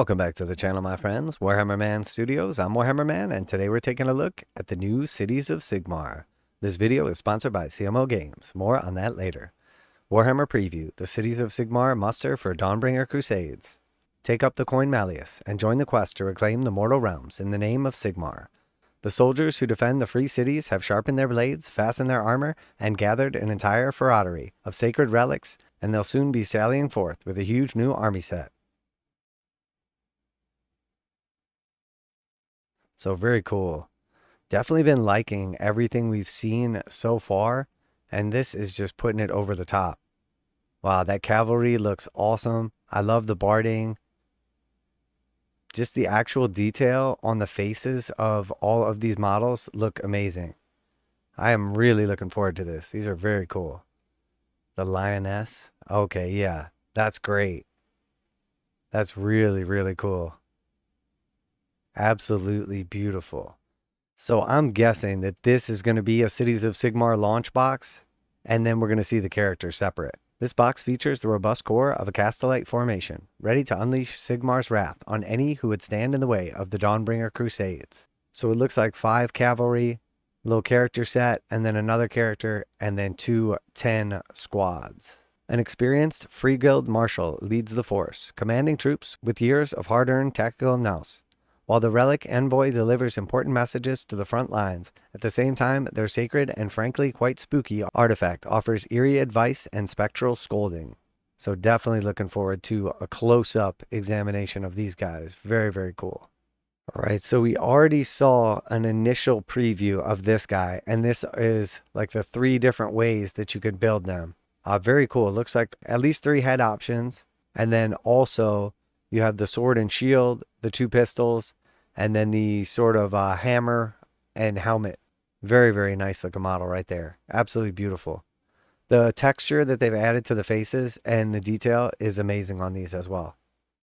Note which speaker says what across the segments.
Speaker 1: Welcome back to the channel, my friends. Warhammer Man Studios. I'm Warhammer Man, and today we're taking a look at the new Cities of Sigmar. This video is sponsored by CMO Games. More on that later. Warhammer Preview, the Cities of Sigmar muster for Dawnbringer Crusades. Take up the coin Malleus and join the quest to reclaim the mortal realms in the name of Sigmar. The soldiers who defend the free cities have sharpened their blades, fastened their armor, and gathered an entire ferratery of sacred relics, and they'll soon be sallying forth with a huge new army set. So very cool. Definitely been liking everything we've seen so far, and this is just putting it over the top. Wow, that cavalry looks awesome. I love the barding. Just the actual detail on the faces of all of these models look amazing. I am really looking forward to this. These are very cool. The lioness. Okay, yeah, that's great. That's really, really cool. Absolutely beautiful. So I'm guessing that this is going to be a Cities of Sigmar launch box, and then we're going to see the characters separate. This box features the robust core of a Castellite formation, ready to unleash Sigmar's wrath on any who would stand in the way of the Dawnbringer Crusades. So it looks like 5 cavalry, little character set, and then another character, and then 2 10 squads. An experienced Free Guild Marshal leads the force, commanding troops with years of hard-earned tactical nous. While the Relic Envoy delivers important messages to the front lines, at the same time, their sacred and frankly quite spooky artifact offers eerie advice and spectral scolding. So definitely looking forward to a close-up examination of these guys. Very, very cool. All right, so we already saw an initial preview of this guy, and this is like the 3 different ways that you could build them. Very cool. It looks like at least 3 head options, and then also you have the sword and shield, the 2 pistols, and then the sort of hammer and helmet. Very, very nice looking model right there. Absolutely beautiful. The texture that they've added to the faces and the detail is amazing on these as well.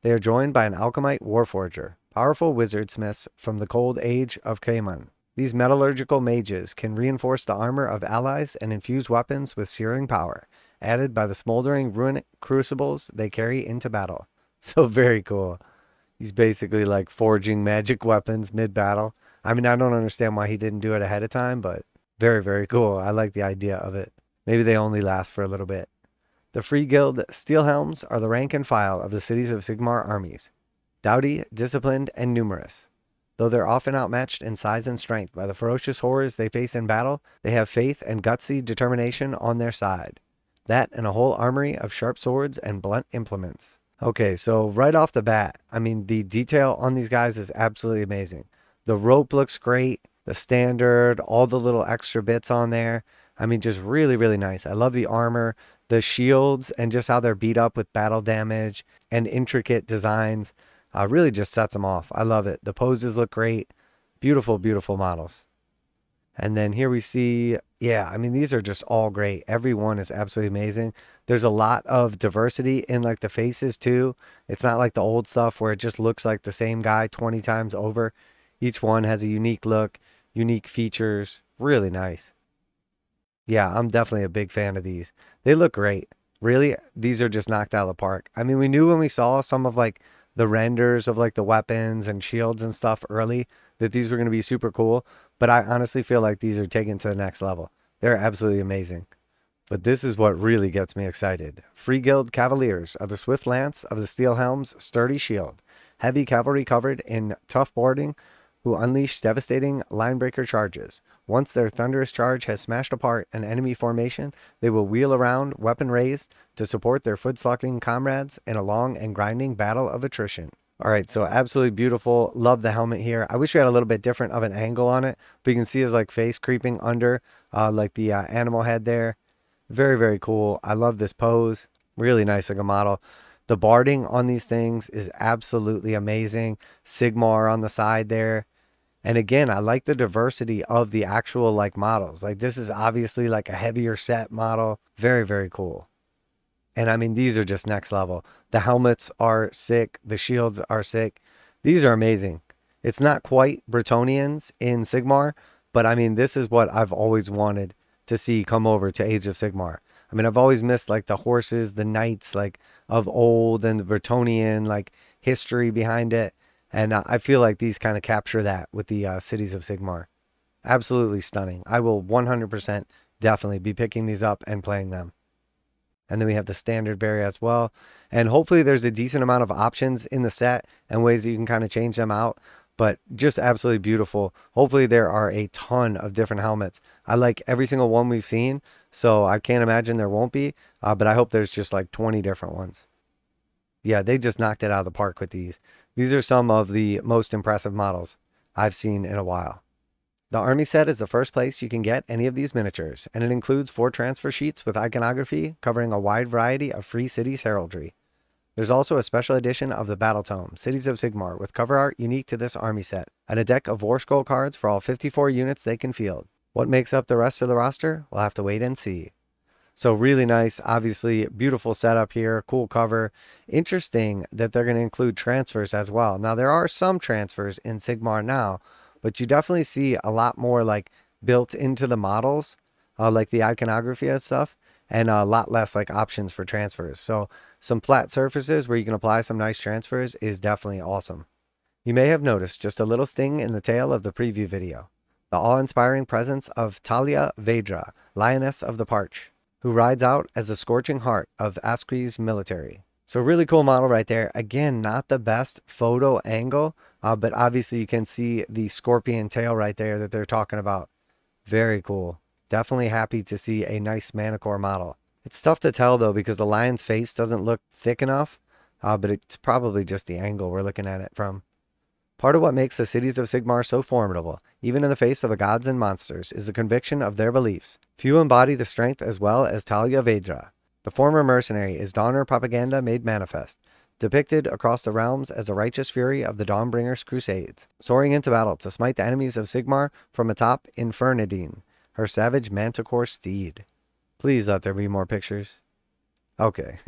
Speaker 1: They are joined by an alchemite warforger, powerful wizard smiths from the cold age of Kaiman. These metallurgical mages can reinforce the armor of allies and infuse weapons with searing power, added by the smoldering runic crucibles they carry into battle. So very cool. He's basically like forging magic weapons mid-battle. I mean, I don't understand why he didn't do it ahead of time, but very, very cool. I like the idea of it. Maybe they only last for a little bit. The Free Guild Steelhelms are the rank and file of the Cities of Sigmar armies. Doughty, disciplined, and numerous. Though they're often outmatched in size and strength by the ferocious horrors they face in battle, they have faith and gutsy determination on their side. That and a whole armory of sharp swords and blunt implements. Okay, so right off the bat, I mean, the detail on these guys is absolutely amazing. The rope looks great, the standard, all the little extra bits on there. I mean, just really, really nice. I love the armor, the shields, and just how they're beat up with battle damage and intricate designs. Really just sets them off. I love it. The poses look great. Beautiful, beautiful models. And then here we see, yeah, I mean, these are just all great. Every one is absolutely amazing. There's a lot of diversity in like the faces too. It's not like the old stuff where it just looks like the same guy 20 times over. Each one has a unique look, unique features. Really nice. Yeah, I'm definitely a big fan of these. They look great. Really, these are just knocked out of the park. I mean, we knew when we saw some of like the renders of like the weapons and shields and stuff early that these were going to be super cool, but I honestly feel like these are taken to the next level. They're absolutely amazing. But this is what really gets me excited. Free Guild Cavaliers are the swift lance of the Steelhelm's sturdy shield, heavy cavalry covered in tough boarding, who unleash devastating linebreaker charges. Once their thunderous charge has smashed apart an enemy formation, they will wheel around, weapon raised, to support their foot-slocking comrades in a long and grinding battle of attrition. All right, so absolutely beautiful. Love the helmet here. I wish we had a little bit different of an angle on it, but you can see his like face creeping under like the animal head there. Very, very cool. I love this pose. Really nice like a model. The barding on these things is absolutely amazing. Sigmar on the side there. And again, I like the diversity of the actual like models. Like this is obviously like a heavier set model. Very, very cool. And I mean, these are just next level. The helmets are sick. The shields are sick. These are amazing. It's not quite Bretonnians in Sigmar, but I mean, this is what I've always wanted to see come over to Age of Sigmar. I mean, I've always missed like the horses, the knights like of old and the Bretonnian, like history behind it. And I feel like these kind of capture that with the Cities of Sigmar. Absolutely stunning. I will 100% definitely be picking these up and playing them. And then we have the standard berry as well. And hopefully there's a decent amount of options in the set and ways that you can kind of change them out. But just absolutely beautiful. Hopefully there are a ton of different helmets. I like every single one we've seen, so I can't imagine there won't be. But I hope there's just like 20 different ones. Yeah, they just knocked it out of the park with these. These are some of the most impressive models I've seen in a while. The army set is the first place you can get any of these miniatures, and it includes 4 transfer sheets with iconography covering a wide variety of free cities heraldry. There's also a special edition of the Battle Tome, Cities of Sigmar, with cover art unique to this army set, and a deck of War Scroll cards for all 54 units they can field. What makes up the rest of the roster? We'll have to wait and see. So really nice, obviously beautiful setup here, cool cover. Interesting that they're going to include transfers as well. Now there are some transfers in Sigmar now, but you definitely see a lot more like built into the models, like the iconography and stuff, and a lot less like options for transfers. So some flat surfaces where you can apply some nice transfers is definitely awesome. You may have noticed just a little sting in the tail of the preview video. The awe-inspiring presence of Talia Vedra, Lioness of the Parch, who rides out as the scorching heart of Askri's military. So really cool model right there. Again, not the best photo angle, but obviously you can see the scorpion tail right there that they're talking about. Very cool. Definitely happy to see a nice Manticore model. It's tough to tell though because the lion's face doesn't look thick enough, but it's probably just the angle we're looking at it from. Part of what makes the Cities of Sigmar so formidable, even in the face of the gods and monsters, is the conviction of their beliefs. Few embody the strength as well as Talia Vedra. The former mercenary is Donner propaganda made manifest, depicted across the realms as the righteous fury of the Dawnbringer's crusades, soaring into battle to smite the enemies of Sigmar from atop Infernidine, her savage Manticore steed. Please let there be more pictures. Okay,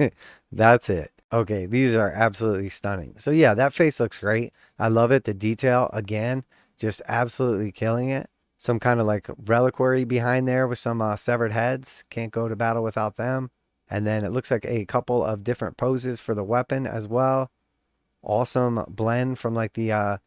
Speaker 1: that's it. Okay, these are absolutely stunning. So yeah, that face looks great. I love it. The detail, again, just absolutely killing it. Some kind of like reliquary behind there with some severed heads. Can't go to battle without them. And then it looks like a couple of different poses for the weapon as well. Awesome blend from like the,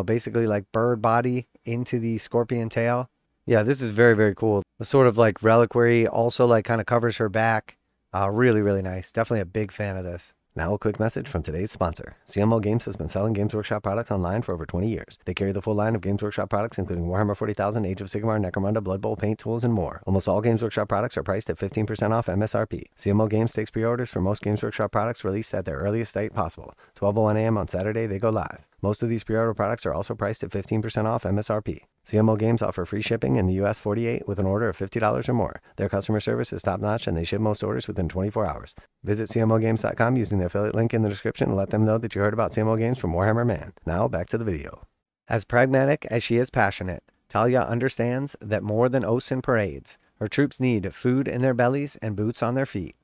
Speaker 1: basically like bird body into the scorpion tail. Yeah, this is very, very cool. The sort of like reliquary also like kind of covers her back. Really, really nice. Definitely a big fan of this. Now a quick message from today's sponsor. CMO Games has been selling Games Workshop products online for over 20 years. They carry the full line of Games Workshop products, including Warhammer 40,000, Age of Sigmar, necromunda, Blood Bowl, paint tools, and more. Almost all Games Workshop products are priced at 15% off MSRP. CMO Games takes pre-orders for most Games Workshop products released at their earliest date possible. 12:01 a.m. on Saturday, they go live. Most of these pre-order products are also priced at 15% off MSRP. CMO Games offer free shipping in the US 48 with an order of $50 or more. Their customer service is top-notch and they ship most orders within 24 hours. Visit CMOGames.com using the affiliate link in the description and let them know that you heard about CMO Games from Warhammer Man. Now back to the video. As pragmatic as she is passionate, Talia understands that more than oaths and parades, her troops need food in their bellies and boots on their feet.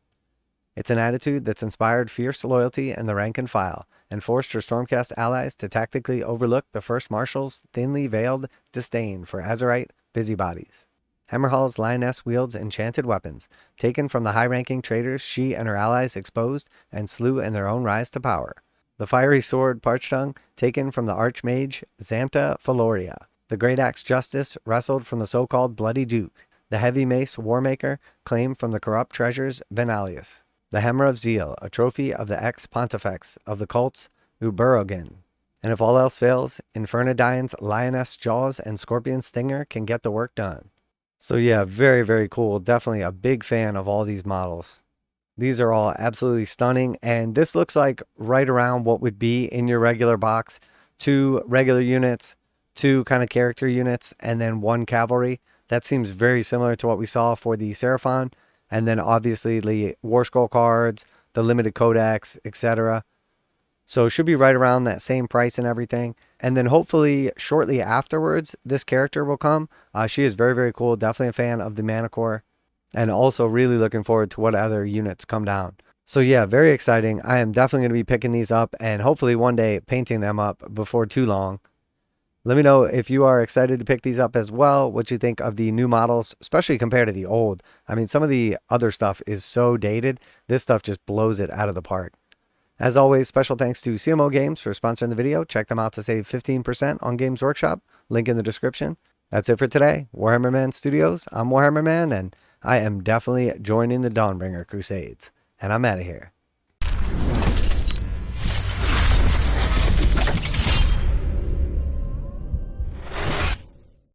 Speaker 1: It's an attitude that's inspired fierce loyalty in the rank and file, and forced her Stormcast allies to tactically overlook the First Marshal's thinly veiled disdain for Azerite busybodies. Hammerhall's lioness wields enchanted weapons, taken from the high-ranking traitors she and her allies exposed and slew in their own rise to power. The fiery sword Parchtung, taken from the archmage Xanta Faloria. The great axe Justice, wrestled from the so-called Bloody Duke. The heavy mace Warmaker, claimed from the corrupt treasures Venalius. The Hammer of Zeal, a trophy of the ex-pontifex of the cults Uberogen. And if all else fails, Infernidine's Lioness Jaws and Scorpion Stinger can get the work done. So yeah, very, very cool. Definitely a big fan of all these models. These are all absolutely stunning. And this looks like right around what would be in your regular box. 2 regular units, 2 kind of character units, and then 1 cavalry. That seems very similar to what we saw for the Seraphon. And then obviously the War Scroll cards, the limited codex, etc. So it should be right around that same price and everything. And then hopefully shortly afterwards, this character will come. She is very, very cool. Definitely a fan of the Manticore. And also really looking forward to what other units come down. So yeah, very exciting. I am definitely going to be picking these up and hopefully one day painting them up before too long. Let me know if you are excited to pick these up as well, what you think of the new models, especially compared to the old. I mean, some of the other stuff is so dated. This stuff just blows it out of the park. As always, special thanks to CMO Games for sponsoring the video. Check them out to save 15% on Games Workshop. Link in the description. That's it for today. Warhammer Man Studios. I'm Warhammer Man, and I am definitely joining the Dawnbringer Crusades. And I'm out of here.